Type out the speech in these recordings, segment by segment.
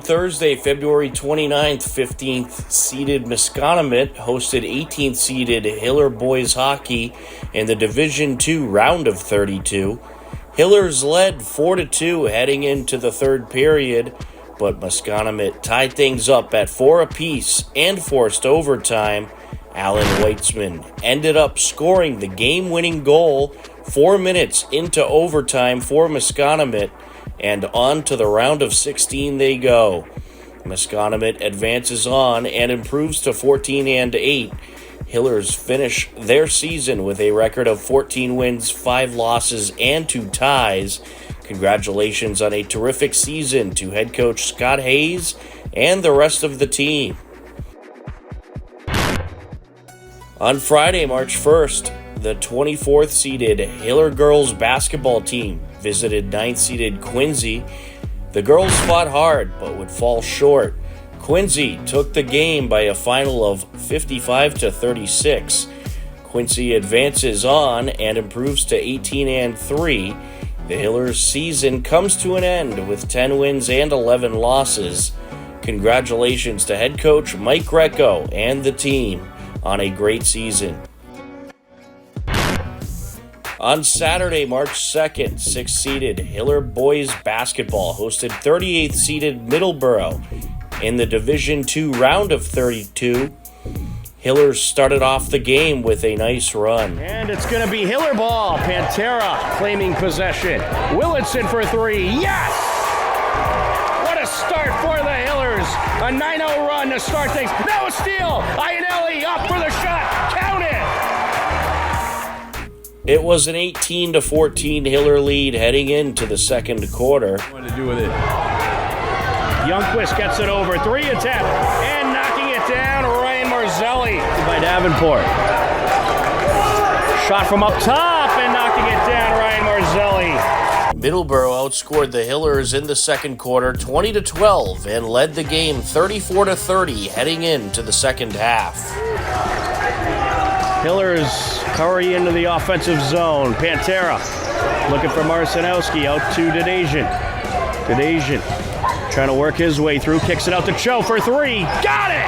Thursday, February 29th, 15th seeded Masconomet hosted 18th seeded Hiller boys hockey in the Division II round of 32. Hillers led 4-2 heading into the third period, but Masconomet tied things up at 4 apiece and forced overtime. Alan Weitzman ended up scoring the game-winning goal 4 minutes into overtime for Masconomet, and on to the round of 16 they go. Masconomet advances on and improves to 14-8. Hillers finish their season with a record of 14 wins, 5 losses, and 2 ties. Congratulations on a terrific season to head coach Scott Hayes and the rest of the team. On Friday, March 1st, the 24th seeded Hiller girls basketball team visited 9th seeded Quincy. The girls fought hard but would fall short. Quincy took the game by a final of 55-36. Quincy advances on and improves to 18-3. The Hillers season comes to an end with 10 wins and 11 losses. Congratulations to head coach Mike Greco and the team on a great season. On Saturday, March 2nd, 6th seeded Hiller boys basketball hosted 38th seeded Middleborough in the Division II round of 32. Hillers started off the game with a nice run. And it's going to be Hiller ball. Pantera claiming possession. Willetson for 3. Yes! What a start for the Hillers. A 9-0 run to start things. Now a steal. Iannelli up for the shot. Count it. It was an 18-14 Hiller lead heading into the second quarter. What to do with it? Youngquist gets it over. 3 attempt. And knocking it down, Ryan Marzelli by Davenport. Shot from up top and knocking it down, Ryan Marzelli. Middleborough outscored the Hillers in the second quarter 20-12 and led the game 34-30 heading into the second half. Hillers hurry into the offensive zone. Pantera looking for Marcinowski out to Dadajian. Dadajian trying to work his way through, kicks it out to Cho for 3. Got it!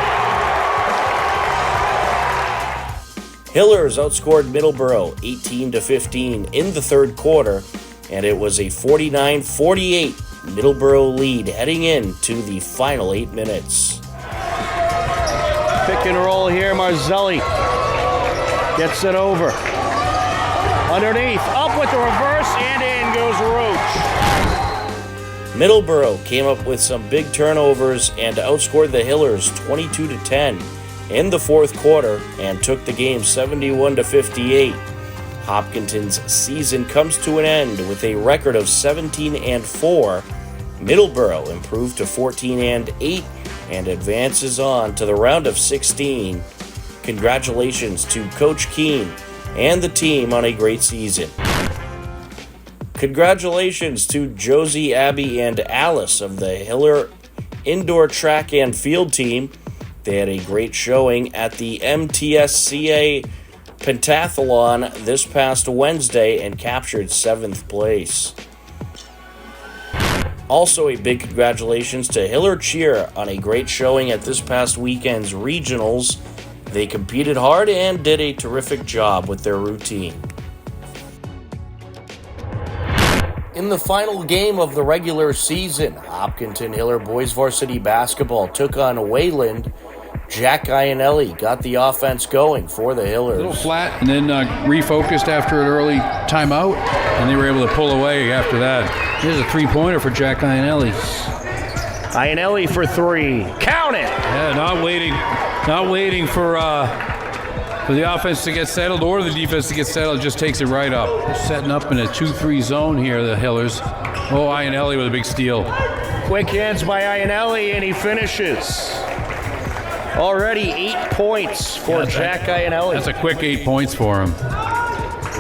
Hillers outscored Middleborough 18-15 in the third quarter, and it was a 49-48 Middleborough lead heading into the final 8 minutes. Pick and roll here, Marzelli gets it over. Underneath, up with the reverse, and in goes Roach. Middleborough came up with some big turnovers and outscored the Hillers 22-10 in the fourth quarter and took the game 71-58. Hopkinton's season comes to an end with a record of 17-4. Middleborough improved to 14-8 and advances on to the round of 16. Congratulations to Coach Keene and the team on a great season. Congratulations to Josie, Abby, and Alice of the Hiller indoor track and field team. They had a great showing at the MTSCA Pentathlon this past Wednesday and captured 7th place. Also, a big congratulations to Hiller Cheer on a great showing at this past weekend's regionals. They competed hard and did a terrific job with their routine. In the final game of the regular season, Hopkinton Hiller boys varsity basketball took on Wayland. Jack Iannelli got the offense going for the Hillers. A little flat, and then refocused after an early timeout, and they were able to pull away after that. Here's a 3-pointer for Jack Iannelli. Iannelli for 3. Count it! Yeah, not waiting for the offense to get settled or the defense to get settled, just takes it right up. They're setting up in a 2-3 zone here, the Hillers. Oh, Iannelli with a big steal. Quick hands by Iannelli, and he finishes. Already 8 points for Jack Iannelli. That's a quick 8 points for him.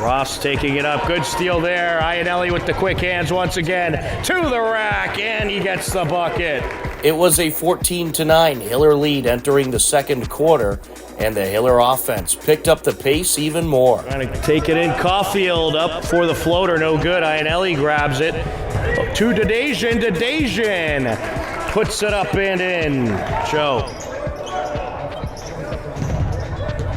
Ross taking it up. Good steal there. Iannelli with the quick hands once again to the rack, and he gets the bucket. It was a 14-9 Hiller lead entering the second quarter, and the Hiller offense picked up the pace even more. Trying to take it in. Caulfield up for the floater. No good. Iannelli grabs it. To Dadajian. Dadajian puts it up and in. Joe.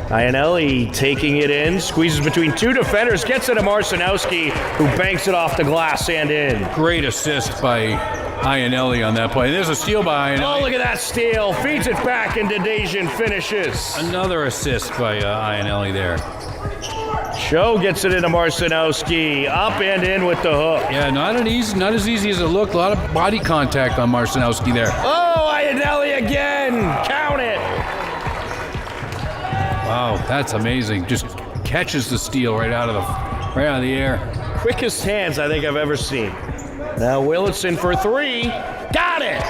Iannelli taking it in, squeezes between two defenders, gets it to Marcinowski, who banks it off the glass and in. Great assist by Iannelli on that play. There's a steal by Iannelli. Oh, look at that steal. Feeds it back, and Dedejian finishes. Another assist by Iannelli there. Joe gets it into Marcinowski, up and in with the hook. Yeah, not as easy as it looked. A lot of body contact on Marcinowski there. Oh, Iannelli again. Count it. Wow, that's amazing. Just catches the steal right out of the air. Quickest hands I think I've ever seen. Now Willitson for three. Got it.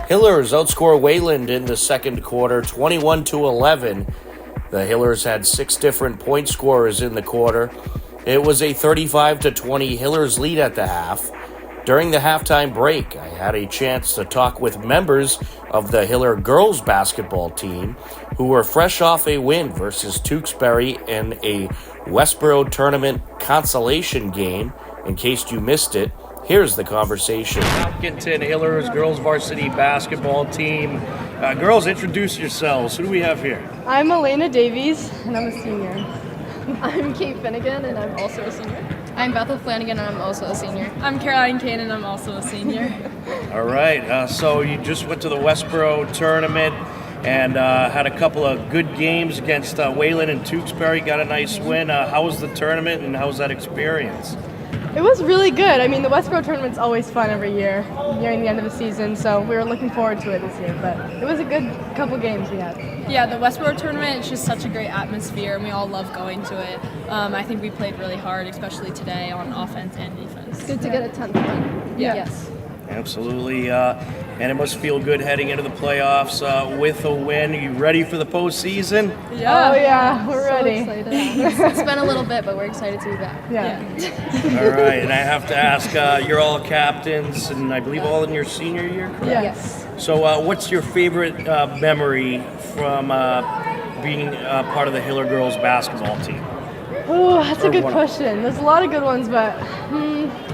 Hillers outscore Wayland in the second quarter, 21-11. The Hillers had 6 different point scorers in the quarter. It was a 35-20 Hillers lead at the half. During the halftime break, I had a chance to talk with members of the Hiller girls basketball team who were fresh off a win versus Tewksbury in a Westboro tournament consolation game. In case you missed it, here's the conversation. Hopkinton Hillers girls varsity basketball team. Girls, introduce yourselves. Who do we have here? I'm Elena Davies, and I'm a senior. I'm Kate Finnegan, and I'm also a senior. I'm Bethel Flanagan, and I'm also a senior. I'm Caroline Kane, and I'm also a senior. All right, so you just went to the Westboro tournament and had a couple of good games against Wayland and Tewksbury, got a nice win. How was the tournament, and how was that experience? It was really good. I mean, the Westboro tournament's always fun every year, nearing the end of the season, so we were looking forward to it this year. But it was a good couple games we had. Yeah, the Westboro tournament is just such a great atmosphere, and we all love going to it. I think we played really hard, especially today on offense and defense. It's good to get a 10th win. Yeah. Yes. Absolutely, and it must feel good heading into the playoffs with a win. Are you ready for the postseason? Yeah. Oh, yeah, we're ready. Excited. It's been a little bit, but we're excited to be back. Yeah. All right, and I have to ask, you're all captains, and I believe all in your senior year, correct? Yes. So what's your favorite memory from being part of the Hiller girls basketball team? Oh, that's a good question. There's a lot of good ones, but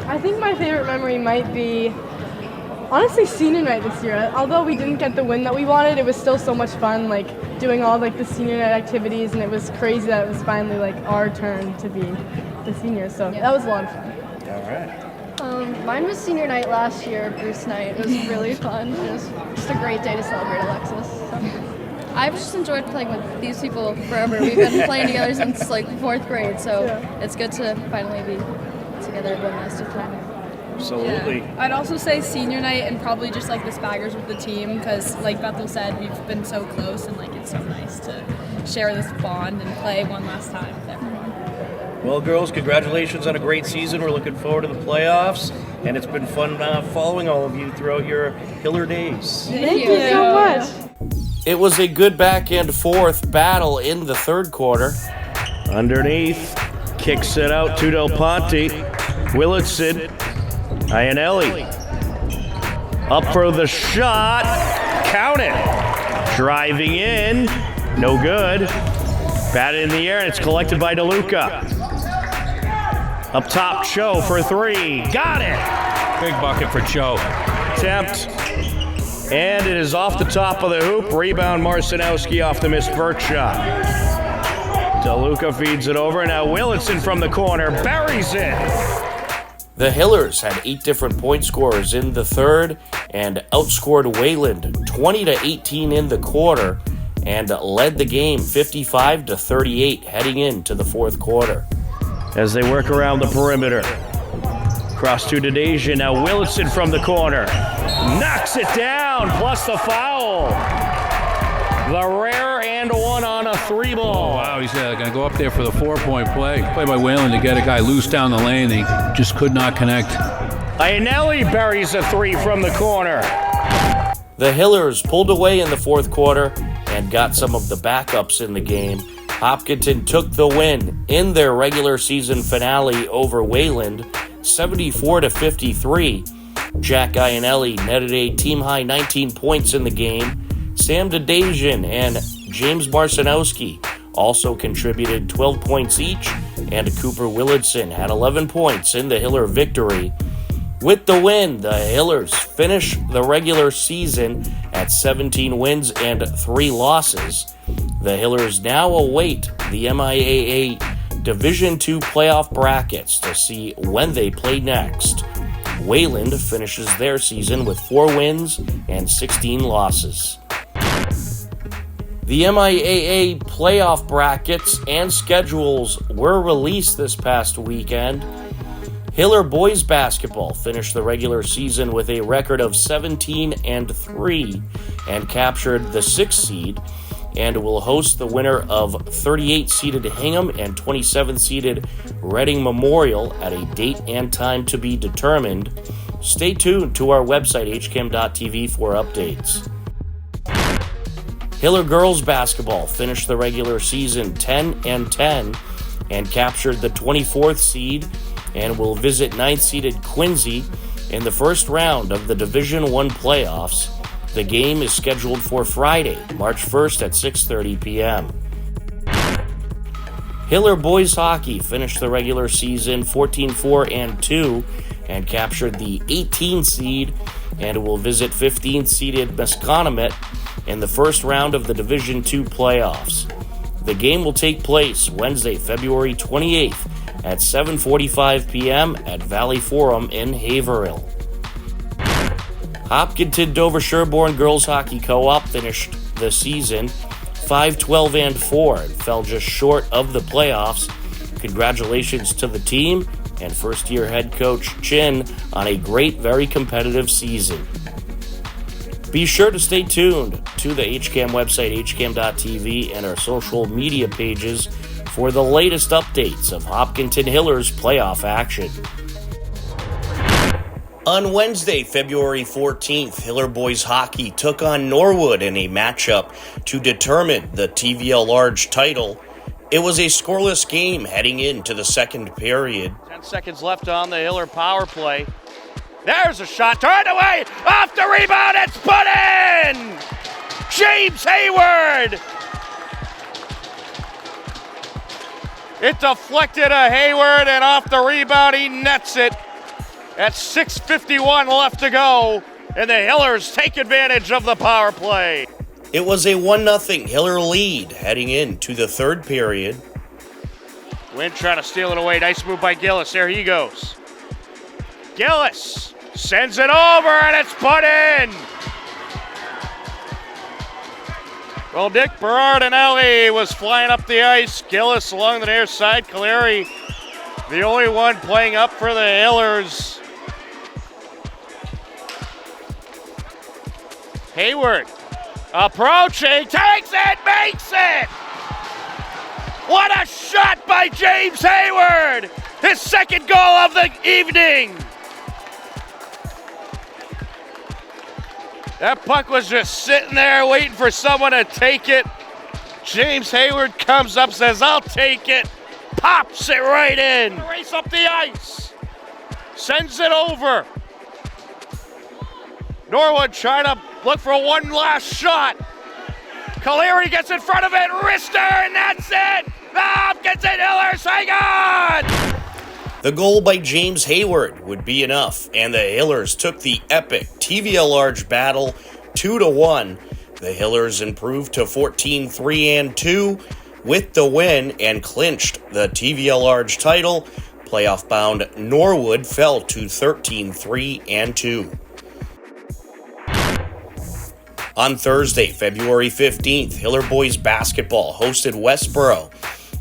I think my favorite memory might be, honestly, senior night this year. Although we didn't get the win that we wanted, it was still so much fun, like doing all like the senior night activities, and it was crazy that it was finally like our turn to be the seniors. So that was a lot of fun. All right. Mine was senior night last year, Bruce night. It was really fun. It was just a great day to celebrate Alexis. So. I've just enjoyed playing with these people forever. We've been playing together since like 4th grade, so it's good to finally be together one last time. Absolutely. Yeah. I'd also say senior night and probably just like the Spaggers with the team, because like Bethel said, we've been so close, and like it's so nice to share this bond and play one last time with everyone. Well, girls, congratulations on a great season. We're looking forward to the playoffs, and it's been fun following all of you throughout your Hiller days. Thank you so much. It was a good back and forth battle in the third quarter. Underneath, kicks it out to Del Ponte. Willitson, Iannelli. Up for the shot. Count it. Driving in. No good. Batted in the air, and it's collected by DeLuca. Up top, Cho for three. Got it. Big bucket for Cho. Attempt. And it is off the top of the hoop. Rebound Marcinowski off the missed vert shot. DeLuca feeds it over. Now Willitson from the corner buries it. The Hillers had 8 different point scorers in the third and outscored Wayland 20-18 in the quarter and led the game 55-38 heading into the fourth quarter. As they work around the perimeter. Cross to Dedejian. Now Willitson from the corner. Knocks it down, plus the foul. The rare and one on a 3-ball. Wow, he's going to go up there for the 4-point play. Play by Wayland to get a guy loose down the lane. He just could not connect. Iannelli buries a 3 from the corner. The Hillers pulled away in the fourth quarter and got some of the backups in the game. Hopkinton took the win in their regular season finale over Wayland, 74-53. Jack Iannelli netted a team-high 19 points in the game. Sam Dedejian and James Marcinowski also contributed 12 points each, and Cooper Willitson had 11 points in the Hiller victory. With the win, the Hillers finish the regular season at 17 wins and 3 losses. The Hillers now await the MIAA Division II playoff brackets to see when they play next. Wayland finishes their season with 4 wins and 16 losses. The MIAA playoff brackets and schedules were released this past weekend. Hiller boys basketball finished the regular season with a record of 17-3 and captured the 6th seed, and will host the winner of 38-seeded Hingham and 27-seeded Reading Memorial at a date and time to be determined. Stay tuned to our website, hcam.tv, for updates. Hiller girls basketball finished the regular season 10-10 and captured the 24th seed and will visit 9th-seeded Quincy in the first round of the Division I playoffs. The game is scheduled for Friday, March 1st at 6:30 p.m. Hiller boys hockey finished the regular season 14-4-2 and captured the 18th seed and will visit 15th-seeded Masconomet in the first round of the Division II playoffs. The game will take place Wednesday, February 28th at 7:45 p.m. at Valley Forum in Haverhill. Hopkinton Dover-Sherborne Girls Hockey Co-op finished the season 5-12-4 and fell just short of the playoffs. Congratulations to the team and first-year head coach Chin on a great, very competitive season. Be sure to stay tuned to the HCAM website, hcam.tv, and our social media pages for the latest updates of Hopkinton Hillers playoff action. On Wednesday, February 14th, Hiller boys hockey took on Norwood in a matchup to determine the TVL Large title. It was a scoreless game heading into the second period. 10 seconds left on the Hiller power play. There's a shot, turned away, off the rebound, it's put in! James Hayward! It deflected a Hayward, and off the rebound, he nets it. At 6:51 left to go, and the Hillers take advantage of the power play. It was a 1-0 Hiller lead heading into the third period. Wynn trying to steal it away. Nice move by Gillis. There he goes. Gillis sends it over, and it's put in. Well, Nick Berardinelli was flying up the ice. Gillis along the near side. Caleri, the only one playing up for the Hillers. Hayward approaching, takes it, makes it! What a shot by James Hayward! His second goal of the evening! That puck was just sitting there waiting for someone to take it. James Hayward comes up, says, I'll take it. Pops it right in. Race up the ice. Sends it over. Norwood trying to look for one last shot. Caleri gets in front of it. Wrister, and that's it. The Hopkinton Hillers, hang on. The goal by James Hayward would be enough, and the Hillers took the epic TVL Large battle 2-1. The Hillers improved to 14-3-2 with the win and clinched the TVL Large title. Playoff-bound Norwood fell to 13-3-2. On Thursday, February 15th, Hiller boys basketball hosted Westboro,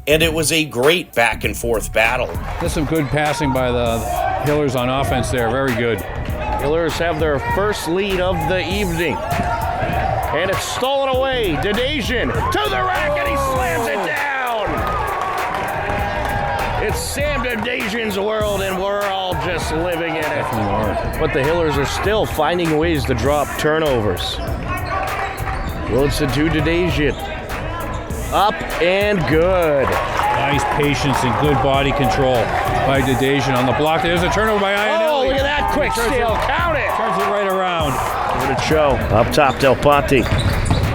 and it was a great back-and-forth battle. There's some good passing by the Hillers on offense there. Very good. Hillers have their first lead of the evening. And it's stolen away. Dadasian to the rack, and he slams it down. It's Sam Dadasian's world, and we're all just living in it. Definitely are. But the Hillers are still finding ways to drop turnovers. Wilson to Dadasian. Up and good. Nice patience and good body control by Dadasian on the block. There's a turnover by Ionelli. Oh, look at that quick steal. Count it. Turns it right around. Give it a show. Up top, Del Ponte.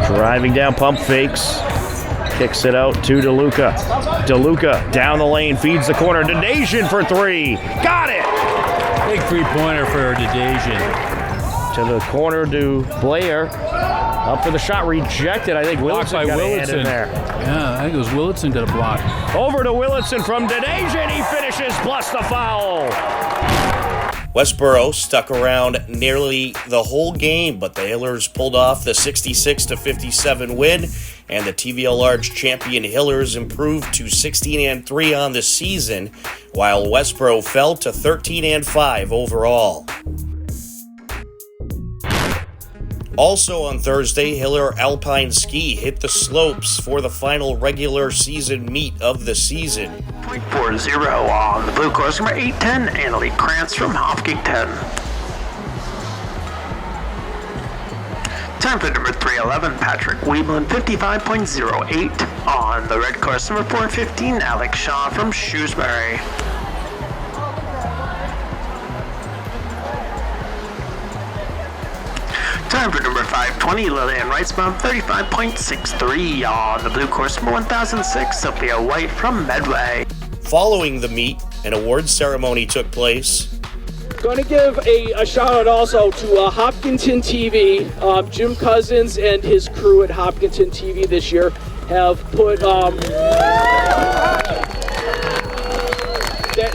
Driving down, pump fakes. Kicks it out to DeLuca. DeLuca down the lane, feeds the corner. Dadasian for three. Got it. Big three-pointer for DeDajian. To the corner to Blair. Up for the shot, rejected. I think Blocked by Willitson got a hand in Willitson. there. Yeah, I think it was Willitson got a block. Over to Willitson from DeDajian. He finishes plus the foul. Westboro stuck around nearly the whole game, but the Hillers pulled off the 66-57 win, and the TVL Large champion Hillers improved to 16-3 on the season, while Westboro fell to 13-5 overall. Also on Thursday, Hiller Alpine Ski hit the slopes for the final regular season meet of the season. 0.40 on the blue course, number 810, Annalie Krantz from Hopkinton. Time for number 311, Patrick Weeblen, 55.08 on the red course, number 415, Alex Shaw from Shrewsbury. Time for number 520, Lillian Reitzbaum, 35.63 on the blue course, number 1006, Sophia White from Medway. Following the meet, an awards ceremony took place. Going to give a shout out also to Hopkinton TV. Jim Cousins and his crew at Hopkinton TV this year have put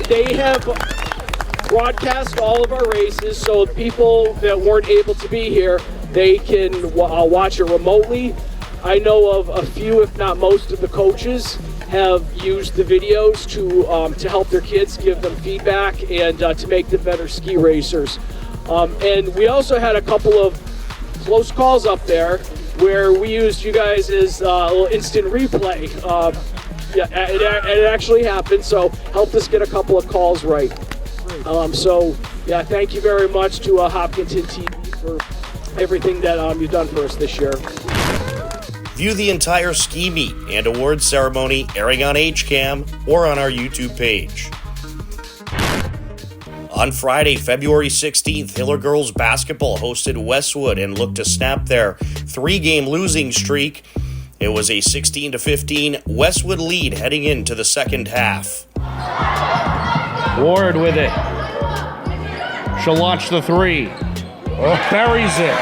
they have broadcast all of our races, so people that weren't able to be here, they can watch it remotely. I know of a few, if not most, of the coaches have used the videos to help their kids, give them feedback, and to make them better ski racers. And we also had a couple of close calls up there where we used you guys as a little instant replay. Yeah, it actually happened, so helped us get a couple of calls right. So, yeah, thank you very much to Hopkinton TV for everything that you've done for us this year. View the entire ski meet and awards ceremony airing on HCAM or on our YouTube page. On Friday, February 16th, Hiller girls basketball hosted Westwood and looked to snap their 3-game losing streak. It was a 16-15 Westwood lead heading into the second half. Ward with it. She'll launch the three. Buries it.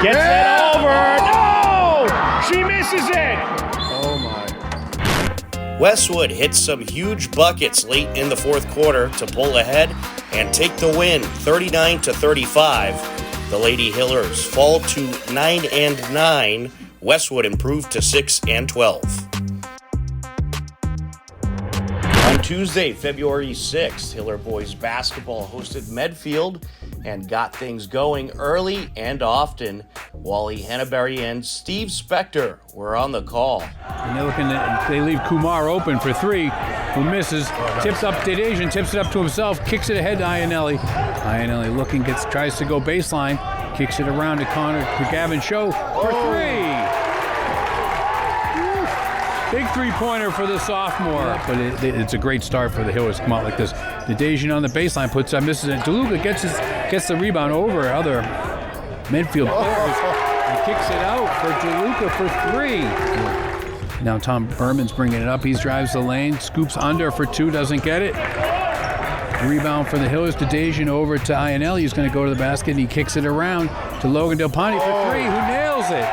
Gets it over. No! She misses it. Oh, my. Westwood hit some huge buckets late in the fourth quarter to pull ahead and take the win 39-35. The Lady Hillers fall to 9-9. Westwood improved to 6-12. On Tuesday, February 6th, Hiller boys basketball hosted Medfield and got things going early and often. Wally Henneberry and Steve Spector were on the call. And they're looking at, they leave Kumar open for three, who misses, tips up DeDajian, tips it up to himself, kicks it ahead to Iannelli. Iannelli looking, tries to go baseline, kicks it around to Gavin Show for three. Big three-pointer for the sophomore, but it's a great start for the Hillers. Come out like this. DeDajian on the baseline puts up, misses it. DeLuca gets the rebound over other midfield players and kicks it out for DeLuca for three. Now Tom Berman's bringing it up. He drives the lane, scoops under for two, doesn't get it. Rebound for the Hillers. DeDajian over to Iannelli. He's going to go to the basket, and he kicks it around to Logan Del Ponte for three, who nails it.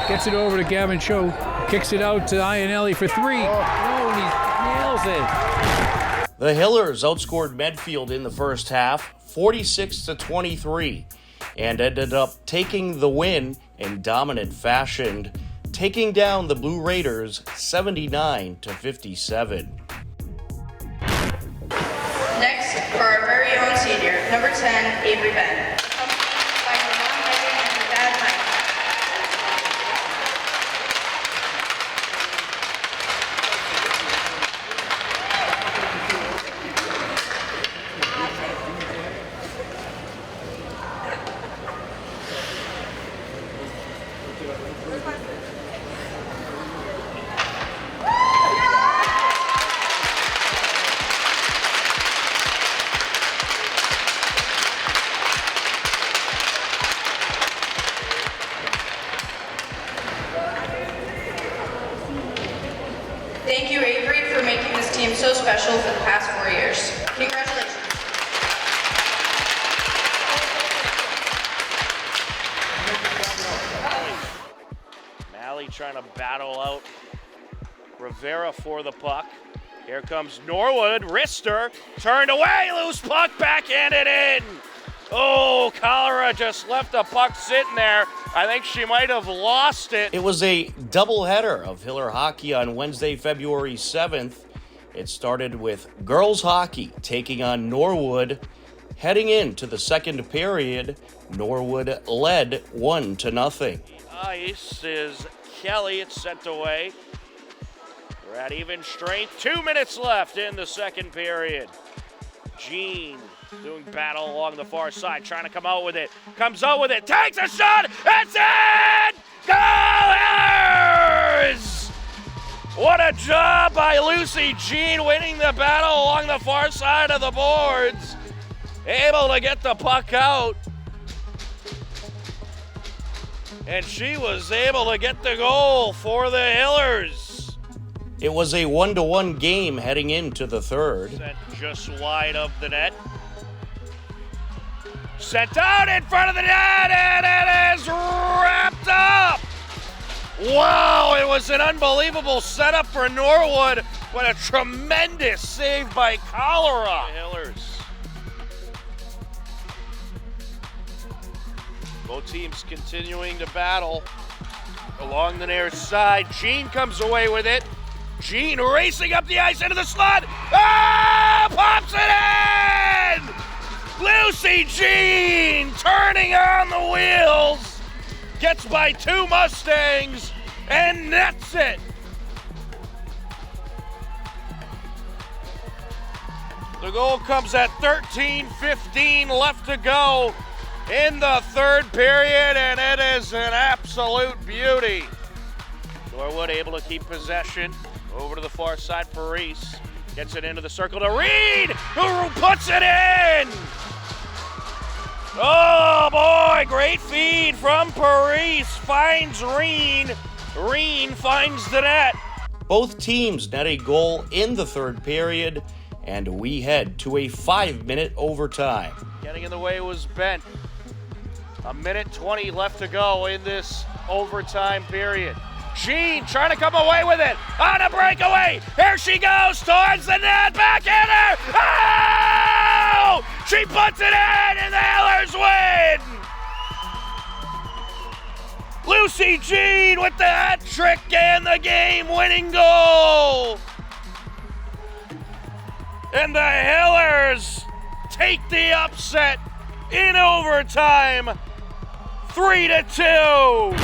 Gets it over to Gavin Show. Kicks it out to Iannelli for three. Oh, and he nails it. The Hillers outscored Medfield in the first half, 46-23, and ended up taking the win in dominant fashion, taking down the Blue Raiders 79-57. Next, for our very own senior, number 10, Avery Benn. Accompanied by her mom, Megan, and her dad, Mike. Thank you, Avery, for making this team so special for the past 4 years. Congratulations. Kelly trying to battle out Rivera for the puck. Here comes Norwood, wrister, turned away, loose puck, backhanded in. Oh, Cholera just left the puck sitting there. I think she might have lost it. It was a doubleheader of Hiller hockey on Wednesday, February 7th. It started with girls hockey taking on Norwood. Heading into the second period, Norwood led 1-0. Ice is Kelly. It's sent away. We're at even strength. 2 minutes left in the second period. Jean doing battle along the far side, trying to come out with it. Comes out with it, takes a shot, it's in! Goal Hillers! What a job by Lucy Jean, winning the battle along the far side of the boards. Able to get the puck out. And she was able to get the goal for the Hillers. It was a 1-1 game heading into the third. Sent just wide of the net. Sent out in front of the net, and it is wrapped up. Wow, it was an unbelievable setup for Norwood. What a tremendous save by Cholera. Hillers. Both teams continuing to battle along the near side. Jean comes away with it. Jean racing up the ice into the slot. Ah! Pops it in! Lucy Jean turning on the wheels. Gets by two Mustangs and nets it. The goal comes at 13:15 left to go in the third period, and it is an absolute beauty. Norwood able to keep possession. Over to the far side, Parise gets it into the circle to Reed, who puts it in! Oh boy, great feed from Parise, finds Reen. Reen finds the net. Both teams net a goal in the third period, and we head to a 5-minute overtime. Getting in the way was Bent. 1:20 left to go in this overtime period. Jean trying to come away with it. On a breakaway. Here she goes towards the net. Backhander. Oh! She puts it in and the Hillers win. Lucy Jean with the hat trick and the game-winning goal. And the Hillers take the upset in overtime. 3-2.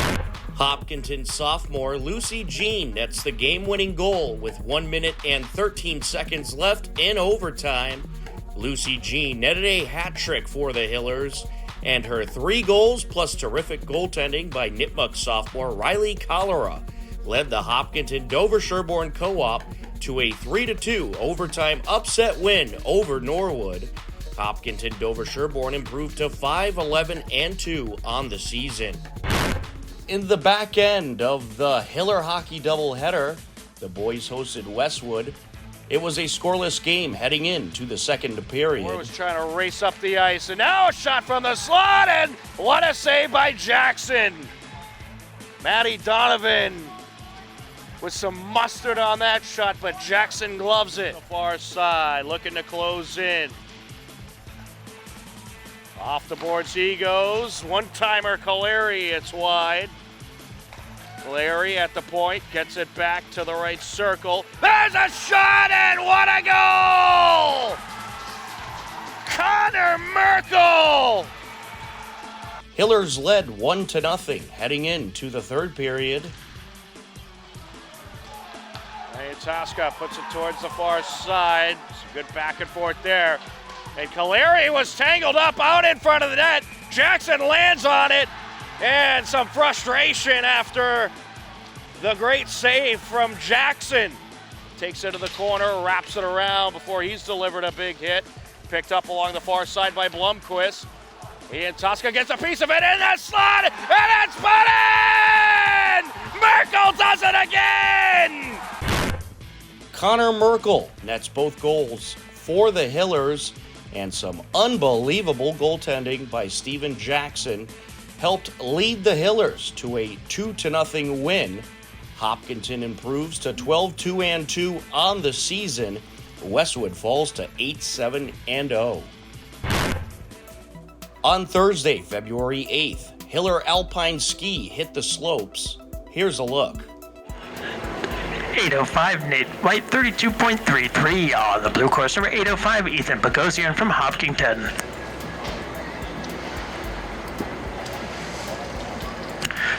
Hopkinton sophomore Lucy Jean nets the game-winning goal with 1 minute and 13 seconds left in overtime. Lucy Jean netted a hat trick for the Hillers, and her 3 goals plus terrific goaltending by Nipmuc sophomore Riley Cholera led the Hopkinton Dover Sherborne Co-op to a 3-2 overtime upset win over Norwood. Hopkinton Dover Sherborne improved to 5-11-2 on the season. In the back end of the Hiller hockey doubleheader, the boys hosted Westwood. It was a scoreless game heading into the second period. Moore was trying to race up the ice, and now a shot from the slot, and what a save by Jackson. Maddie Donovan with some mustard on that shot, but Jackson gloves it. The far side, looking to close in. Off the boards he goes. One-timer Caleri, it's wide. Caleri at the point, gets it back to the right circle. There's a shot, and what a goal! Connor Merkel! Hillers led 1-0 heading into the third period. Tosca puts it towards the far side. Some good back and forth there. And Caleri was tangled up out in front of the net. Jackson lands on it. And some frustration after the great save from Jackson. Takes it to the corner, wraps it around before he's delivered a big hit. Picked up along the far side by Blomquist. Ian Tosca gets a piece of it in the slot, and it's put in! Merkel does it again! Connor Merkel nets both goals for the Hillers, and some unbelievable goaltending by Steven Jackson helped lead the Hillers to a 2-0 win. Hopkinton improves to 12-2-2 on the season. Westwood falls to 8-7-0. On Thursday, February 8th, Hiller Alpine Ski hit the slopes. Here's a look. 805 Nate White, 32.33 on the blue course. Number 805 Ethan Bogosian from Hopkinton.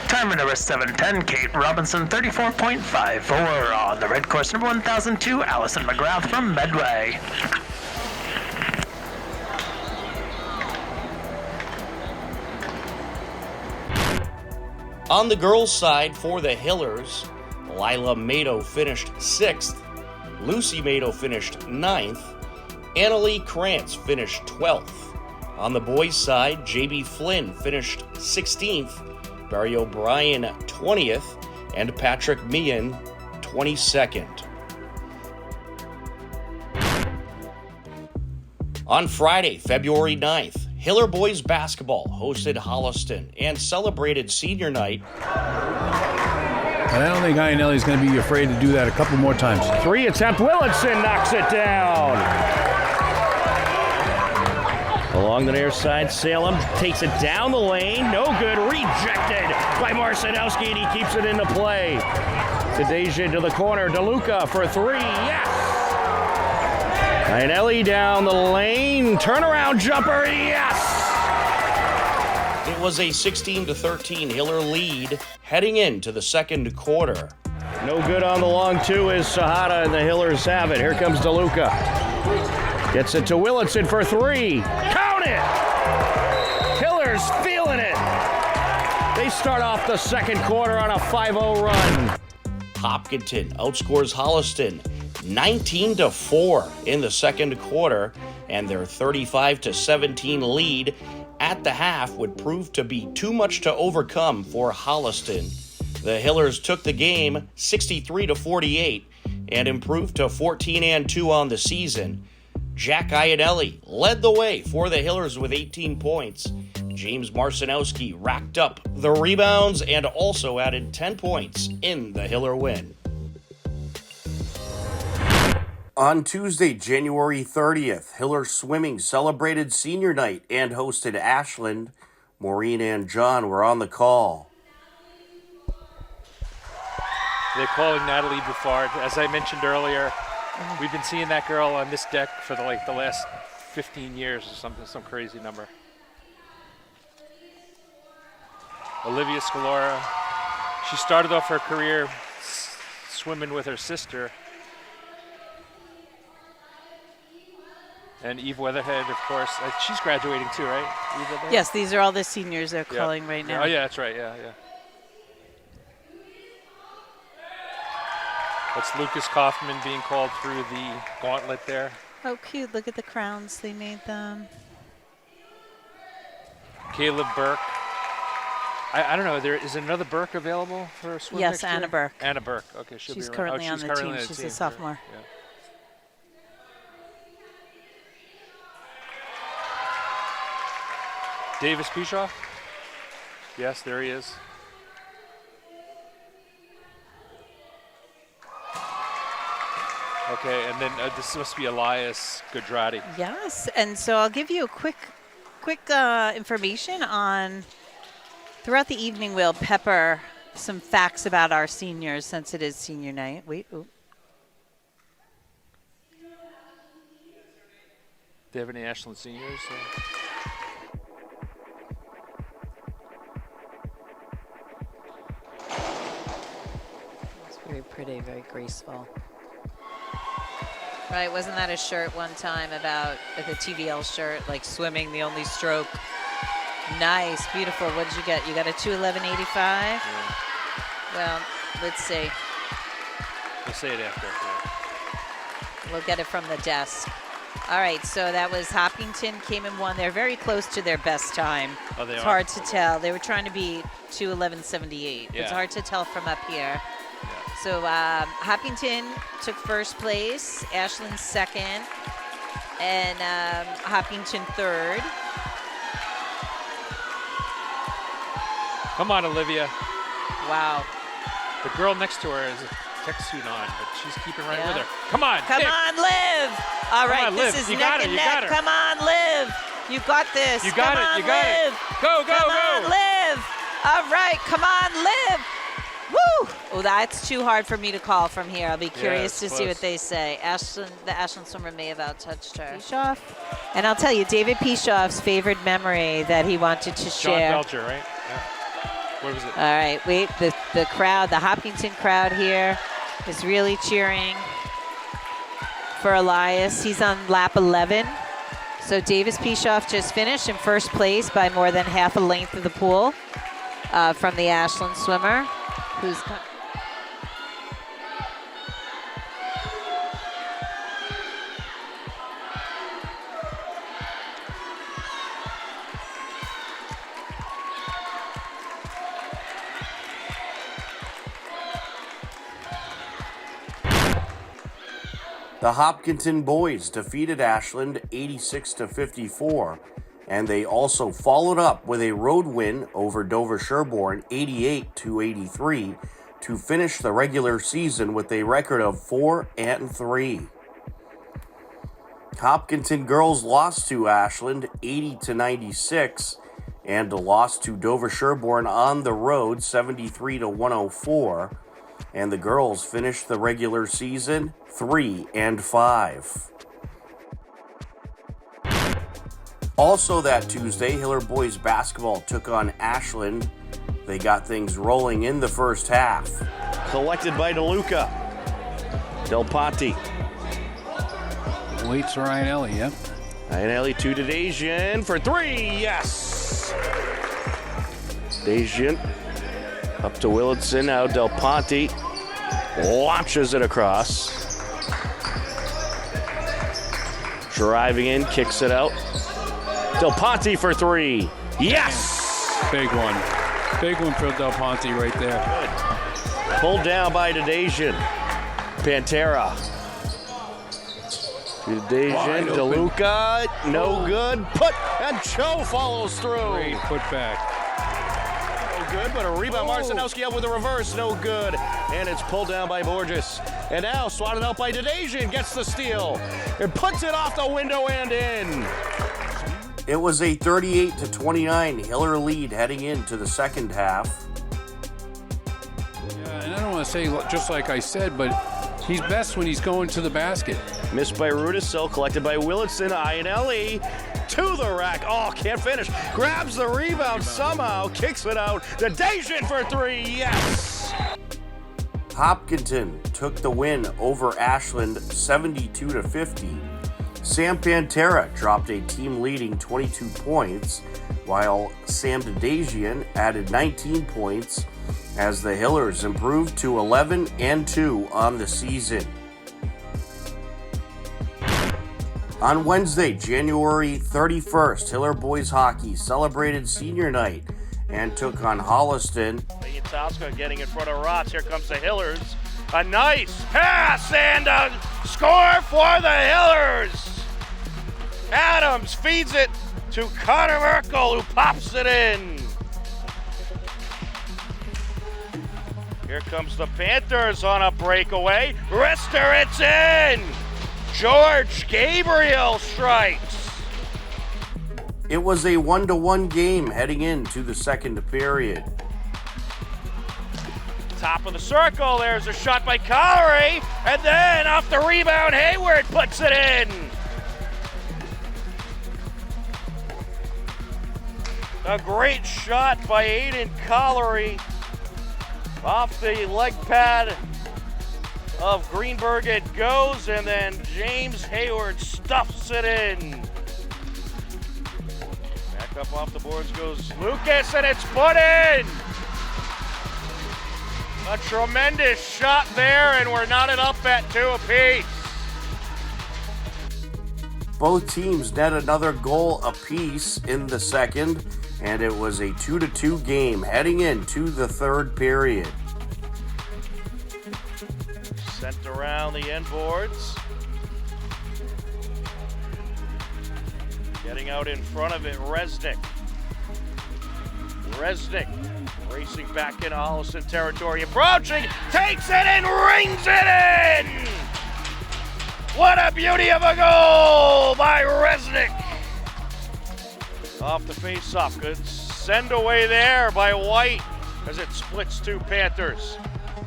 Time number 710 Kate Robinson, 34.54 on the red course. Number 1002 Allison McGrath from Medway. On the girls' side for the Hillers, Lila Mato finished 6th, Lucy Mato finished 9th, Annalie Krantz finished 12th. On the boys' side, JB Flynn finished 16th, Barry O'Brien 20th, and Patrick Meehan 22nd. On Friday, February 9th, Hiller Boys Basketball hosted Holliston and celebrated senior night. And I don't think Iannelli's going to be afraid to do that a couple more times. 3 attempt, Willitson knocks it down. Along the near side, Salem takes it down the lane. No good, rejected by Marcinowski, and he keeps it into play. Tadejia to the corner, DeLuca for 3, yes! Iannelli down the lane, turnaround jumper, yes! It was a 16-13 Hiller lead heading into the second quarter. No good on the long two as Sahara and the Hillers have it. Here comes DeLuca. Gets it to Willitson for 3. Count it! Hillers feeling it. They start off the second quarter on a 5-0 run. Hopkinton outscores Holliston 19-4 in the second quarter, and their 35-17 lead at the half would prove to be too much to overcome for Holliston. The Hillers took the game 63-48 and improved to 14-2 on the season. Jack Iannelli led the way for the Hillers with 18 points. James Marcinowski racked up the rebounds and also added 10 points in the Hiller win. On Tuesday, January 30th, Hiller Swimming celebrated senior night and hosted Ashland. Maureen and John were on the call. They're calling Natalie Buffard. As I mentioned earlier, we've been seeing that girl on this deck for the last 15 years or something, some crazy number. Olivia Scalora, she started off her career swimming with her sister. And Eve Weatherhead, of course. She's graduating too, right? Eve Weatherhead? Yes, these are all the seniors they're calling right now. Oh, yeah, that's right. Yeah. That's Lucas Kaufman being called through the gauntlet there. Oh, cute. Look at the crowns. They made them. Caleb Burke. I don't know. Is another Burke available for a swim Yes, next Anna year? Burke. Anna Burke. Okay, she's currently on the team. She's a sophomore. Yeah. Davis Pishoff? Yes, there he is. Okay, and then this must be Elias Gudrati. Yes, and so I'll give you a quick information on, throughout the evening we'll pepper some facts about our seniors since it is senior night. Wait, ooh. Do they have any Ashland seniors? It's very pretty, very graceful. Right, wasn't that a shirt one time about the TVL shirt, like swimming, the only stroke? Nice, beautiful. What did you get? You got a 2:11.85? Yeah. Well, let's see. We'll say it after. Yeah. We'll get it from the desk. All right, so that was Hopkinton came and won. They're very close to their best time. Oh, they it's are? hard to tell. They were trying to beat 2:11.78. Yeah. It's hard to tell from up here. So Hopkinton took first place, Ashland second, and Hopkinton third. Come on, Olivia. Wow. The girl next to her has a tech suit on, but she's keeping right with her. Come on, Come kick. on, Liv. All right, on, this Liv. is You neck got her, and you neck. got her. Come on, Liv. You got this. You got Come it, on, you got Liv. it. Go, go, Come go. on, Liv. All right, come on, Liv. Woo! Oh, that's too hard for me to call from here. I'll be curious to see what they say. The Ashland swimmer may have outtouched her. Pishoff. And I'll tell you, David Pishoff's favorite memory that he wanted to share. John Belcher, right? Yeah. What was it? All right, wait, the crowd, the Hopkinton crowd here is really cheering for Elias. He's on lap 11. So Davis Pishoff just finished in first place by more than half a length of the pool from the Ashland swimmer, who's The Hopkinton boys defeated Ashland 86-54, and they also followed up with a road win over Dover Sherborne 88-83 to finish the regular season with a record of 4-3. Hopkinton girls lost to Ashland 80-96 and lost to Dover Sherborne on the road 73-104. And the girls finished the regular season 3-5. Also that Tuesday, Hiller boys basketball took on Ashland. They got things rolling in the first half. Collected by DeLuca. Del Ponte. Waits for Ianelli, yep. Ianelli to Dejazian for three, yes! Dejazian up to Willardson, now Del Ponte launches it across. Driving in, kicks it out. Del Ponte for three, yes! Big one. Big one for Del Ponte right there. Good. Pulled down by Dejazian. Pantera. To Dejazian, DeLuca, no good. Put, and Cho follows through. Great put back. Good, but a rebound. Marcinowski up with a reverse, no good. And it's pulled down by Borges. And now swatted out by Dejazian, gets the steal. And puts it off the window and in. It was a 38-29 Hiller lead heading into the second half. Yeah, and I don't want to say just like I said, but he's best when he's going to the basket. Missed by Rudisil, collected by Willardson. Ianelli to the rack. Oh, can't finish. Grabs the rebound somehow, kicks it out. Dejazian for three, yes! Hopkinton took the win over Ashland 72-50. Sam Pantera dropped a team-leading 22 points, while Sam Dejazian added 19 points as the Hillers improved to 11-2 on the season. On Wednesday, January 31st, Hiller boys hockey celebrated senior night and took on Holliston. Yatowska getting in front of Rotz. Here comes the Hillers. A nice pass and a score for the Hillers. Adams feeds it to Connor Merkel, who pops it in. Here comes the Panthers on a breakaway. Rister, it's in. George Gabriel strikes. It was a 1-1 game heading into the second period. Top of the circle, there's a shot by Collery, and then off the rebound, Hayward puts it in. A great shot by Aiden Collery off the leg pad of Greenberg. It goes, and then James Hayward stuffs it in. Back up off the boards goes Lucas, and it's put in. A tremendous shot there, and we're knotted up at 2 apiece. Both teams net another goal apiece in the second, and it was a 2-2 game heading into the third period. Sent around the end boards. Getting out in front of it, Resnick. Resnick Racing back into Holliston territory, approaching, takes it and rings it in! What a beauty of a goal by Resnick! Off the face-off, good send away there by White as it splits two Panthers.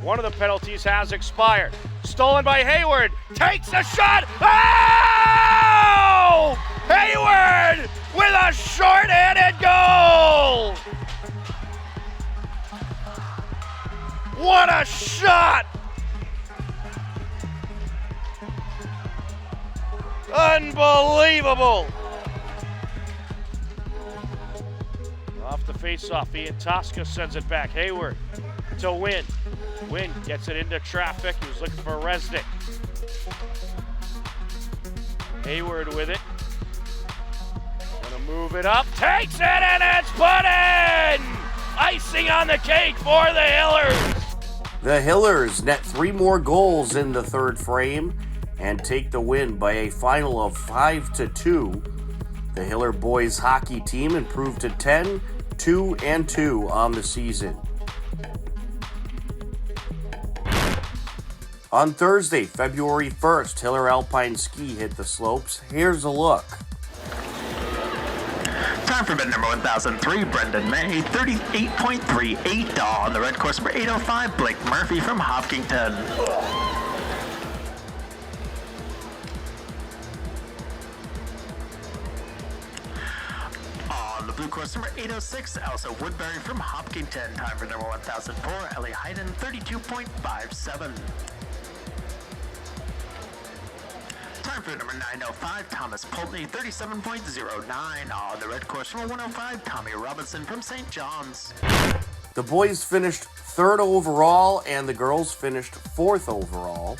One of the penalties has expired. Stolen by Hayward, takes a shot, oh! Hayward with a short-handed goal! What a shot! Unbelievable! Off the face-off, Ian Tosca sends it back. Hayward to Wynn. Wynn gets it into traffic. He was looking for Resnick. Hayward with it. Gonna move it up. Takes it and it's put in! Icing on the cake for the Hillers. The Hillers net 3 more goals in the third frame and take the win by a final of 5-2. The Hiller boys hockey team improved to 10-2-2 on the season. On Thursday, February 1st, Hiller Alpine Ski hit the slopes. Here's a look. Time for bid number 1003, Brendan May, 38.38 on the red course number 805, Blake Murphy from Hopkinton. On the blue course number 806, Elsa Woodbury from Hopkinton. Time for number 1004, Ellie Hayden, 32.57. Time for number 905, Thomas Pulteney, 37.09. On the red course number 105, Tommy Robinson from St. John's. The boys finished 3rd overall and the girls finished 4th overall.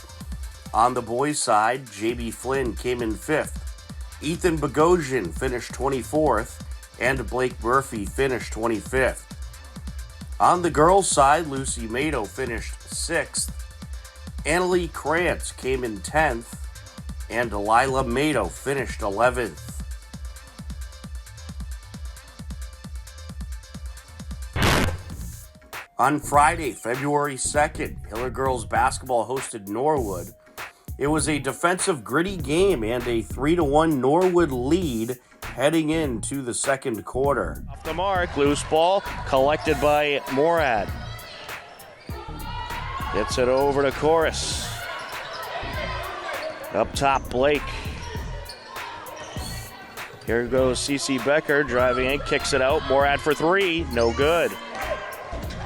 On the boys' side, JB Flynn came in 5th. Ethan Bogosian finished 24th and Blake Murphy finished 25th. On the girls' side, Lucy Mato finished 6th. Annalie Krantz came in 10th. And Delilah Mato finished 11th. On Friday, February 2nd, Hiller girls basketball hosted Norwood. It was a defensive gritty game and a 3-1 Norwood lead heading into the second quarter. Off the mark, loose ball collected by Morad. Gets it over to Chorus. Up top, Blake. Here goes CeCe Becker driving in, kicks it out. Morad for 3, no good.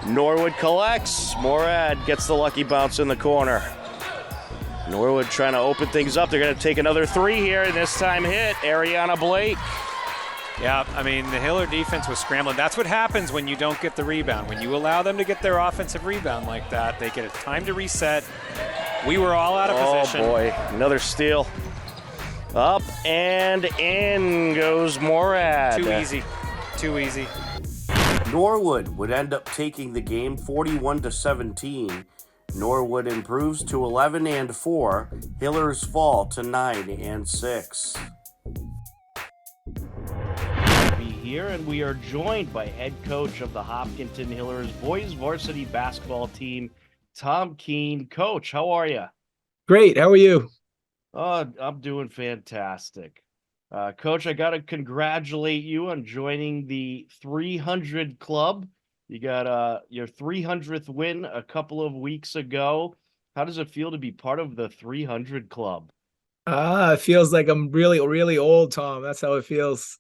Norwood collects. Morad gets the lucky bounce in the corner. Norwood trying to open things up. They're going to take another 3 here, and this time hit Ariana Blake. Yeah, I mean, the Hiller defense was scrambling. That's what happens when you don't get the rebound. When you allow them to get their offensive rebound like that, they get a time to reset. We were all out of position. Oh, boy. Another steal. Up and in goes Morad. Too easy. Too easy. Norwood would end up taking the game 41-17. Norwood improves to 11-4. Hillers fall to 9-6. Here, and we are joined by head coach of the Hopkinton Hillers boys varsity basketball team, Tom Keene. Coach, how are you? Great. How are you? I'm doing fantastic. Coach, I got to congratulate you on joining the 300 club. You got your 300th win a couple of weeks ago. How does it feel to be part of the 300 club? It feels like I'm really, really old, Tom. That's how it feels.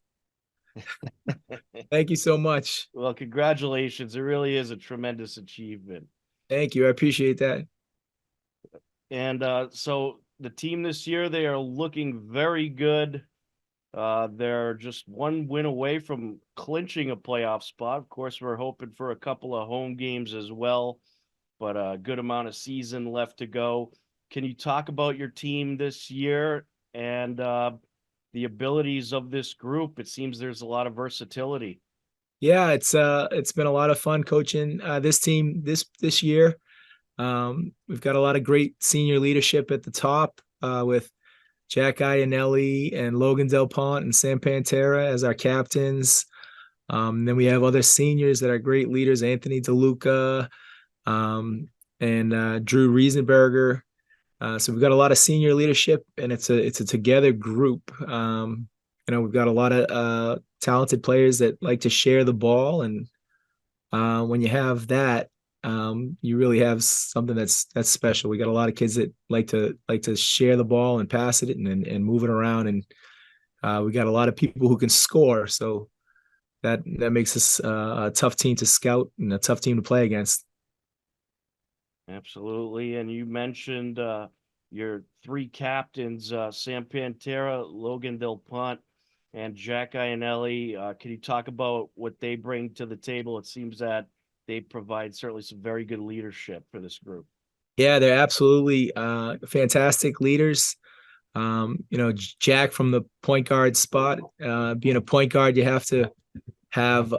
Thank you so much. Well, congratulations. It really is a tremendous achievement. Thank you. I appreciate that. And so the team this year, they are looking very good. They're just one win away from clinching a playoff spot. Of course, we're hoping for a couple of home games as well, but a good amount of season left to go. Can you talk about your team this year and the abilities of this group? It seems there's a lot of versatility. Yeah, it's been a lot of fun coaching this team this year. We've got a lot of great senior leadership at the top with Jack Iannelli and Logan Del Pont and Sam Pantera as our captains. Then we have other seniors that are great leaders, Anthony DeLuca, and Drew Riesenberger. So we've got a lot of senior leadership, and it's a together group. We've got a lot of talented players that like to share the ball, and when you have that, you really have something that's special. We got a lot of kids that like to share the ball and pass it and move it around, and we got a lot of people who can score. So that makes us a tough team to scout and a tough team to play against. Absolutely. And you mentioned your three captains, Sam Pantera, Logan Del Pont, and Jack Iannelli. Can you talk about what they bring to the table? It seems that they provide certainly some very good leadership for this group. Yeah, they're absolutely fantastic leaders. Jack from the point guard spot, being a point guard, you have to have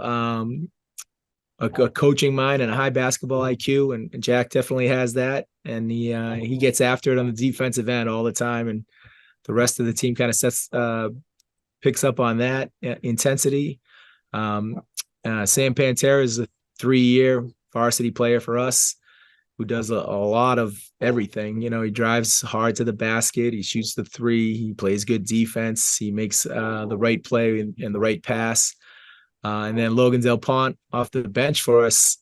a coaching mind and a high basketball IQ, and Jack definitely has that. And he gets after it on the defensive end all the time, and the rest of the team kind of picks up on that intensity. Sam Pantera is a 3-year varsity player for us who does a lot of everything. He drives hard to the basket, he shoots the three, he plays good defense, he makes the right play and the right pass. And then Logan Del Pont off the bench for us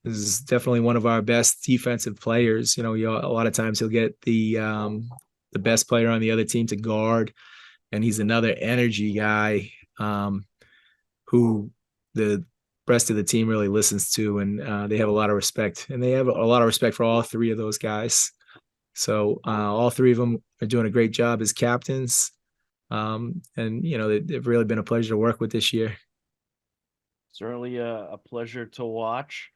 is definitely one of our best defensive players. A lot of times he'll get the best player on the other team to guard, and he's another energy guy who the rest of the team really listens to, and they have a lot of respect, and they have a lot of respect for all three of those guys. So all three of them are doing a great job as captains. And they've really been a pleasure to work with this year. Certainly a pleasure to watch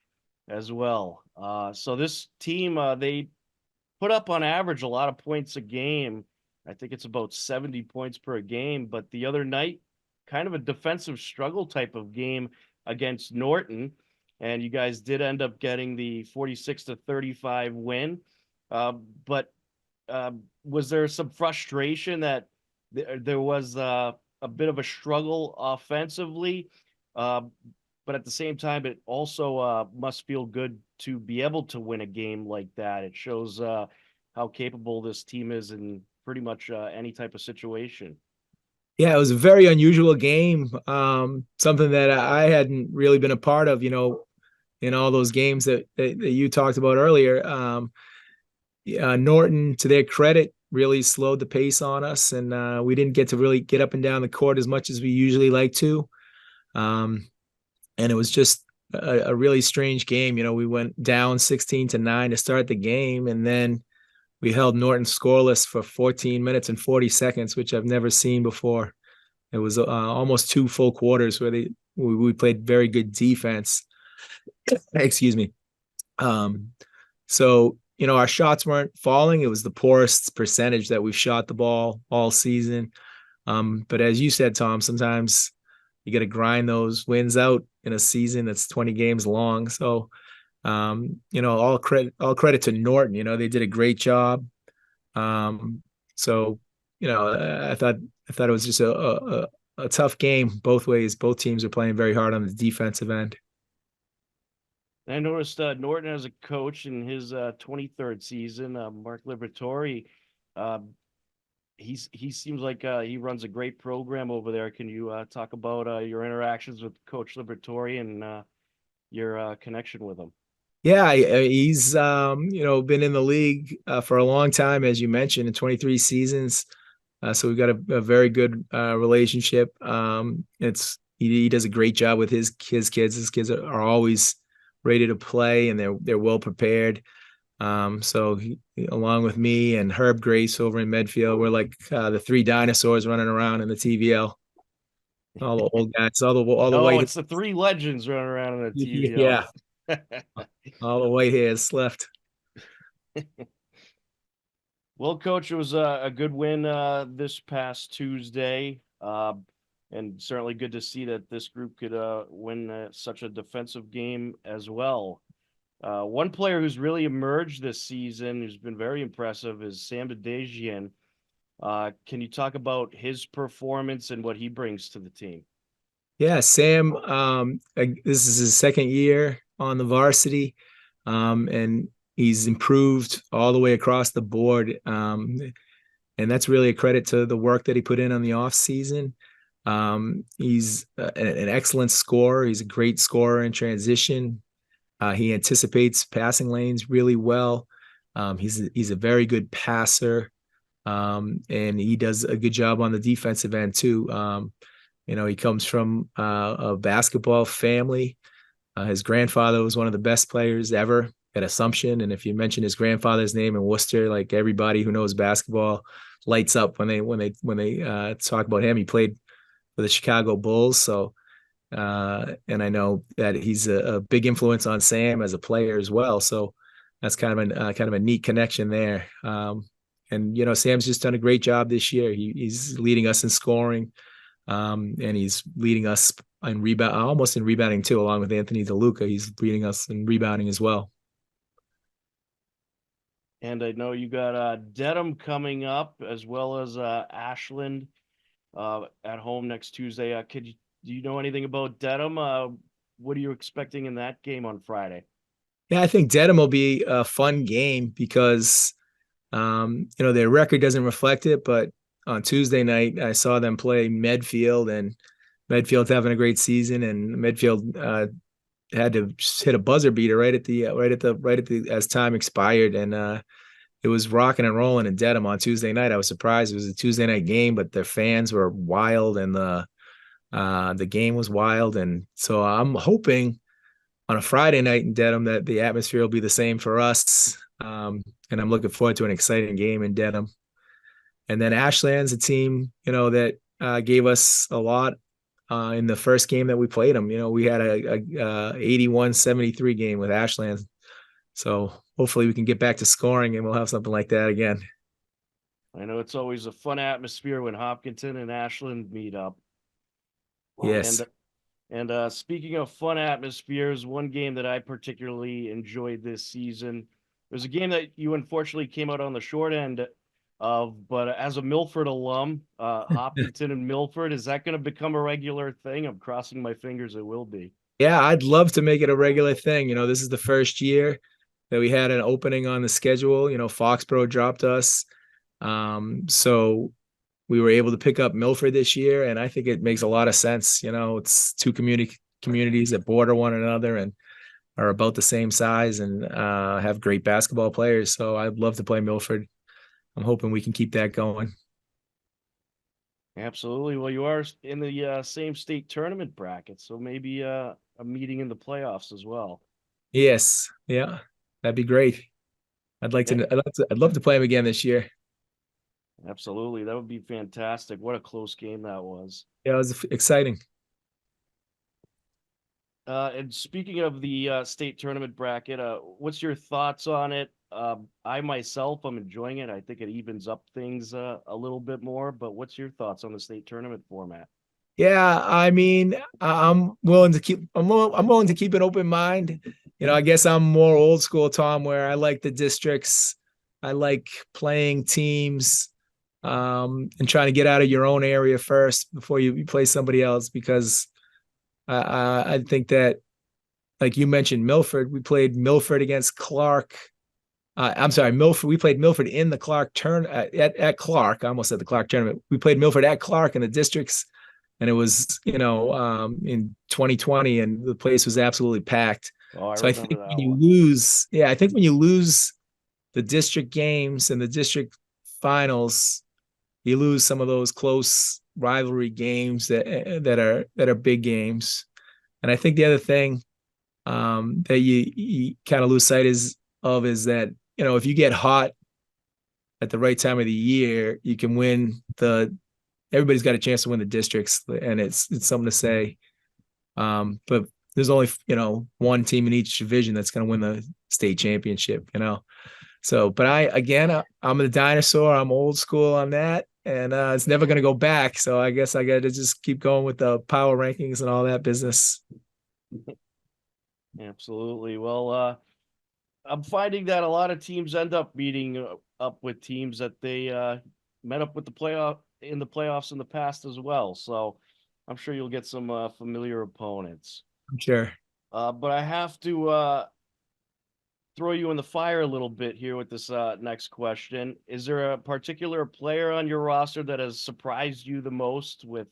as well. So this team, they put up on average a lot of points a game. I think it's about 70 points per game, but the other night, kind of a defensive struggle type of game against Norton, and you guys did end up getting the 46-35 win. But was there some frustration that there was a bit of a struggle offensively, but at the same time, it also must feel good to be able to win a game like that. It shows how capable this team is in pretty much any type of situation. Yeah, it was a very unusual game, something that I hadn't really been a part of, in all those games that you talked about earlier. Norton, to their credit, really slowed the pace on us, and we didn't get to really get up and down the court as much as we usually like to. And it was just a really strange game. We went down 16-9 to start the game, and then we held Norton scoreless for 14 minutes and 40 seconds, which I've never seen before. It was almost 2 full quarters where we played very good defense. Excuse me. So, our shots weren't falling. It was the poorest percentage that we've shot the ball all season. But as you said, Tom, sometimes you got to grind those wins out in a season that's 20 games long. So, all credit to Norton. They did a great job. So, I thought it was just a tough game both ways. Both teams are playing very hard on the defensive end. I noticed Norton as a coach in his 23rd season, Mark Liberatore. He seems like he runs a great program over there. Can you talk about your interactions with Coach Liberatore and your connection with him? Yeah, he's been in the league for a long time, as you mentioned, in 23 seasons. So we've got a very good relationship. He does a great job with his kids. His kids are always ready to play, and they're well prepared. So he, along with me and Herb Grace over in Medfield, we're like the 3 dinosaurs running around in the TVL. All the old guys, all the white. It's the 3 legends running around in the TVL. Yeah. All the white hairs left. Well, Coach, it was a good win this past Tuesday, and certainly good to see that this group could win such a defensive game as well. One player who's really emerged this season, who's been very impressive, is Sam Dedejian. Can you talk about his performance and what he brings to the team? Yeah, Sam, this is his second year on the varsity, and he's improved all the way across the board. And that's really a credit to the work that he put in on the off season. He's an excellent scorer. He's a great scorer in transition. He anticipates passing lanes really well. He's a very good passer, and he does a good job on the defensive end too. He comes from a basketball family. His grandfather was one of the best players ever at Assumption, and if you mention his grandfather's name in Worcester, like everybody who knows basketball lights up when they talk about him. He played for the Chicago Bulls, so and I know that he's a big influence on Sam as a player as well. So that's kind of a neat connection there. And Sam's just done a great job this year. He's leading us in scoring, and he's leading us in rebound, almost in rebounding too, along with Anthony DeLuca. He's leading us in rebounding as well. And I know you got Dedham coming up as well as Ashland at home next Tuesday. Do you know anything about Dedham? What are you expecting in that game on Friday? Yeah, I think Dedham will be a fun game because their record doesn't reflect it, but on Tuesday night I saw them play Medfield, and Medfield's having a great season, and Medfield had to hit a buzzer beater right at the as time expired, and it was rocking and rolling in Dedham on Tuesday night. I was surprised it was a Tuesday night game, but their fans were wild, and the game was wild, and so I'm hoping on a Friday night in Dedham that the atmosphere will be the same for us. And I'm looking forward to an exciting game in Dedham. And then Ashland's a team, that gave us a lot in the first game that we played them. We had a 81-73 game with Ashland. So hopefully we can get back to scoring and we'll have something like that again. I know it's always a fun atmosphere when Hopkinton and Ashland meet up. Yes. And speaking of fun atmospheres, one game that I particularly enjoyed this season was a game that you unfortunately came out on the short end of, but as a Milford alum, Hopkinton and Milford, is that going to become a regular thing? I'm crossing my fingers it will be. Yeah, I'd love to make it a regular thing. This is the first year that we had an opening on the schedule. Foxborough dropped us. So we were able to pick up Milford this year, and I think it makes a lot of sense. It's two communities that border one another and are about the same size and have great basketball players. So I'd love to play Milford. I'm hoping we can keep that going. Absolutely. Well, you are in the same state tournament bracket, so maybe a meeting in the playoffs as well. Yes. Yeah, that'd be great. I'd love to play him again this year. Absolutely. That would be fantastic. What a close game that was. Yeah, it was exciting. And speaking of the state tournament bracket, what's your thoughts on it? I myself, I'm enjoying it. I think it evens up things a little bit more, but what's your thoughts on the state tournament format? Yeah, I mean, I'm willing to keep an open mind. I guess I'm more old school, Tom, where I like the districts. I like playing teams, and trying to get out of your own area first before you play somebody else, because I think that, like you mentioned, Milford, we played Milford against Clark. I'm sorry, Milford. We played Milford in the Clark at Clark. I almost said the Clark tournament. We played Milford at Clark in the districts, and it was in 2020, and the place was absolutely packed. So I think when you lose, when you lose the district games and the district finals, you lose some of those close rivalry games that are big games. And I think the other thing that you kind of lose sight is that, if you get hot at the right time of the year, you can win everybody's got a chance to win the districts, and it's something to say. But there's only, one team in each division that's going to win the state championship, So, but I'm a dinosaur. I'm old school on that, and it's never going to go back. So I guess I got to just keep going with the power rankings and all that business. Absolutely. Well, I'm finding that a lot of teams end up meeting up with teams that they met up with in the playoffs in the past as well. So I'm sure you'll get some familiar opponents. I'm sure. But I have to throw you in the fire a little bit here with this next question. Is there a particular player on your roster that has surprised you the most with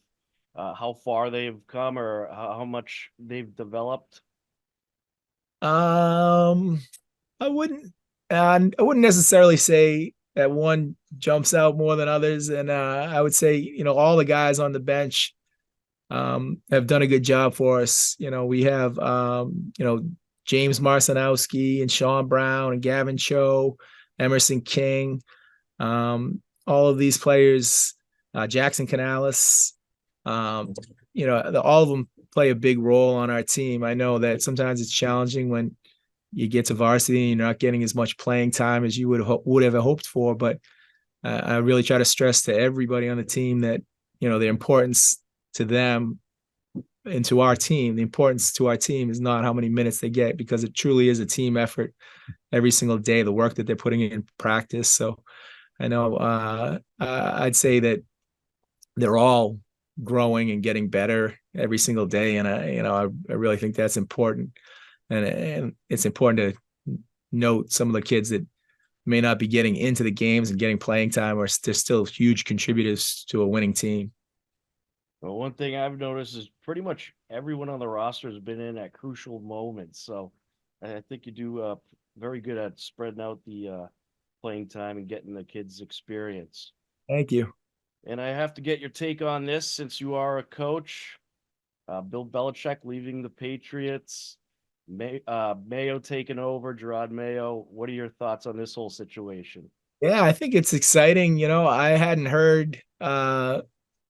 how far they've come or how much they've developed? I wouldn't necessarily say that one jumps out more than others, and I would say all the guys on the bench have done a good job for us. We have James Marcinowski and Sean Brown and Gavin Cho, Emerson King, all of these players, Jackson Canales, all of them play a big role on our team. I know that sometimes it's challenging when you get to varsity and you're not getting as much playing time as you would have hoped for, but I really try to stress to everybody on the team that the importance to them and to our team. The importance to our team is not how many minutes they get, because it truly is a team effort every single day, the work that they're putting in practice. So I know I'd say that they're all growing and getting better every single day. And I really think that's important. And it's important to note some of the kids that may not be getting into the games and getting playing time are they're still huge contributors to a winning team. Well, one thing I've noticed is pretty much everyone on the roster has been in at crucial moments. So I think you do very good at spreading out the playing time and getting the kids experience. Thank you. And I have to get your take on this since you are a coach. Bill Belichick leaving the Patriots, Mayo taking over, Gerard Mayo. What are your thoughts on this whole situation? Yeah, I think it's exciting. I hadn't heard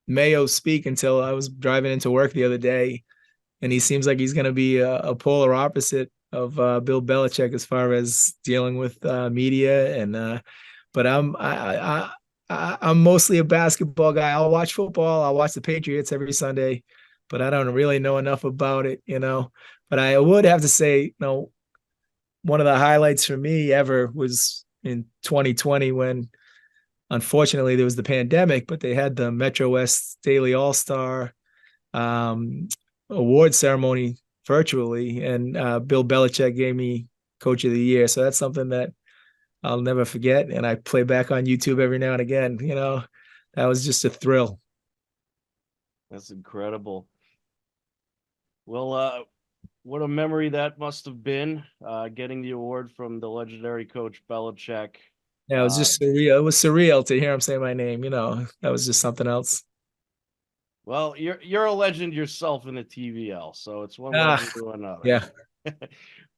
Mayo speak until I was driving into work the other day, and he seems like he's going to be a polar opposite of Bill Belichick as far as dealing with media. And but I'm mostly a basketball guy. I'll watch football. I'll watch the Patriots every Sunday, but I don't really know enough about it, But I would have to say, one of the highlights for me ever was in 2020 when, unfortunately, there was the pandemic, but they had the Metro West Daily All-Star award ceremony virtually, and Bill Belichick gave me Coach of the Year. So that's something that I'll never forget, and I play back on YouTube every now and again. That was just a thrill. That's incredible. Well, what a memory that must have been, getting the award from the legendary Coach Belichick. Yeah, it was just surreal. It was surreal to hear him say my name. That was just something else. Well, you're a legend yourself in the TVL, so it's one legend to another. Yeah.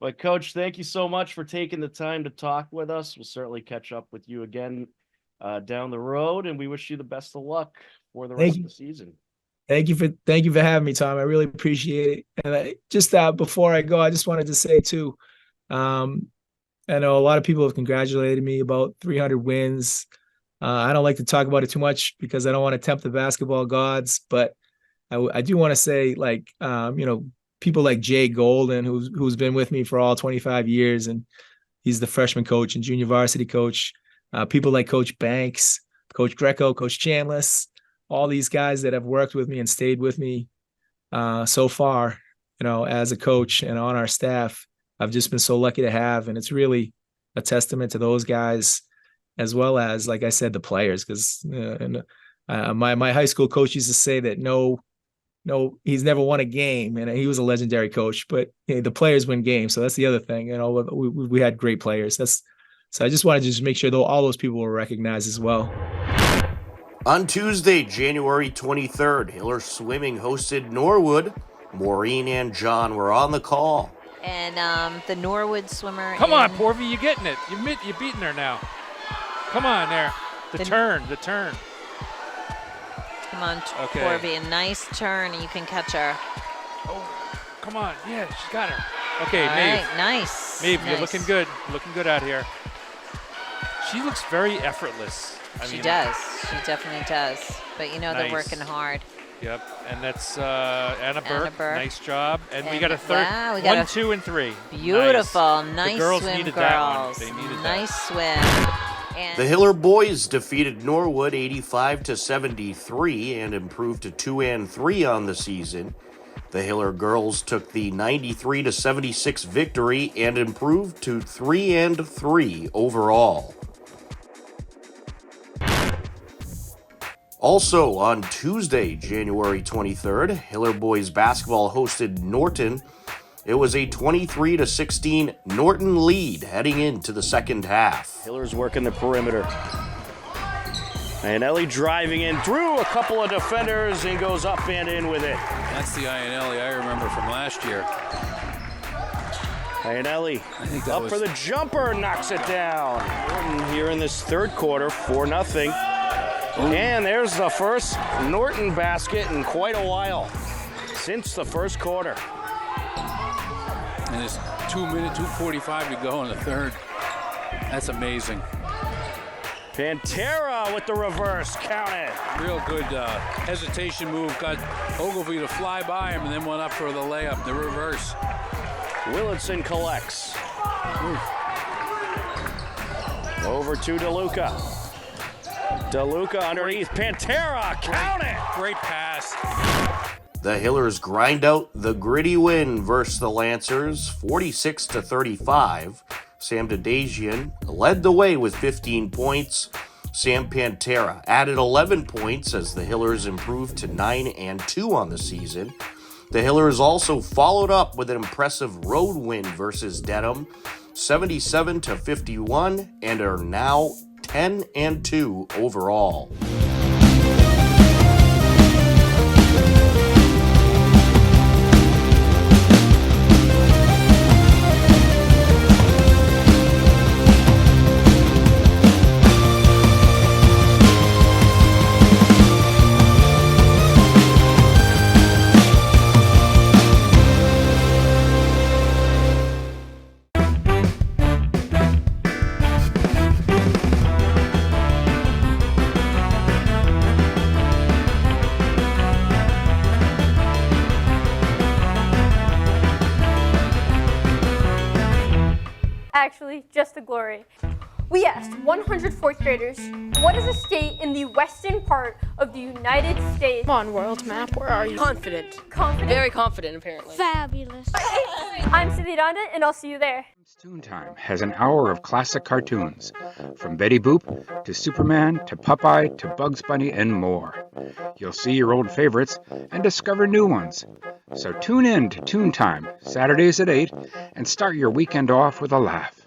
But Coach, thank you so much for taking the time to talk with us. We'll certainly catch up with you again down the road, and we wish you the best of luck for the rest of the season. Thank you for having me, Tom. I really appreciate it. And just before I go, I just wanted to say too, I know a lot of people have congratulated me about 300 wins. I don't like to talk about it too much because I don't want to tempt the basketball gods, but I do want to say, people like Jay Golden, who's been with me for all 25 years, and he's the freshman coach and junior varsity coach. People like Coach Banks, Coach Greco, Coach Chambliss, all these guys that have worked with me and stayed with me so far, as a coach and on our staff. I've just been so lucky to have, and it's really a testament to those guys, as well as, like I said, the players. Because my high school coach used to say that no, he's never won a game, and he was a legendary coach. But the players win games, so that's the other thing. We had great players. So I just wanted to just make sure all those people were recognized as well. On Tuesday, January 23rd, Hillers Swimming hosted Norwood. Maureen and John were on the call. And the Norwood swimmer. Come on, Porvy, you're getting it. You're beating her now. Come on there. The turn. Come on, okay. Porvy, a nice turn, and you can catch her. Oh, come on. Yeah, she's got her. Okay, all Maeve. Right, nice. Maeve, nice. You're looking good. Looking good out here. She looks very effortless. She does. She definitely does. But nice. They're working hard. Yep, and that's Anna Burke. Nice job. And we got a third. Wow, 1, 2, and 3. Beautiful. Nice the girls swim, needed girls. That one. They needed nice that. swim. And The Hiller boys defeated Norwood 85-73 and improved to 2-3 on the season. The Hiller girls took the 93-76 victory and improved to 3-3 overall. Also on Tuesday, January 23rd, Hiller boys basketball hosted Norton. It was a 23-16 Norton lead heading into the second half. Hillers working the perimeter. Iannelli driving in through a couple of defenders and goes up and in with it. That's the Iannelli I remember from last year. Iannelli up was... for the jumper, knocks it down. Norton here in this third quarter, 4-0. And there's the first Norton basket in quite a while, since the first quarter. And there's 2:45 to go in the third. That's amazing. Pantera with the reverse, count it. Real good hesitation move. Got Ogilvie to fly by him and then went up for the layup, the reverse. Willitson collects. Over to DeLuca. DeLuca underneath, Pantera, count it. Great pass. The Hillers grind out the gritty win versus the Lancers, 46-35. Sam Dadajian led the way with 15 points. Sam Pantera added 11 points as the Hillers improved to 9-2 on the season. The Hillers also followed up with an impressive road win versus Dedham, 77-51, and are now 10-2 overall. Actually, just the glory. We asked 100 fourth graders, what is a state in the western part of the United States? Come on, world map, where are you? Confident. Confident? Very confident, apparently. Fabulous. I'm Cindy Donda, and I'll see you there. Toontime has an hour of classic cartoons, from Betty Boop to Superman to Popeye to Bugs Bunny and more. You'll see your old favorites and discover new ones. So tune in to Toontime, Saturdays at 8, and start your weekend off with a laugh.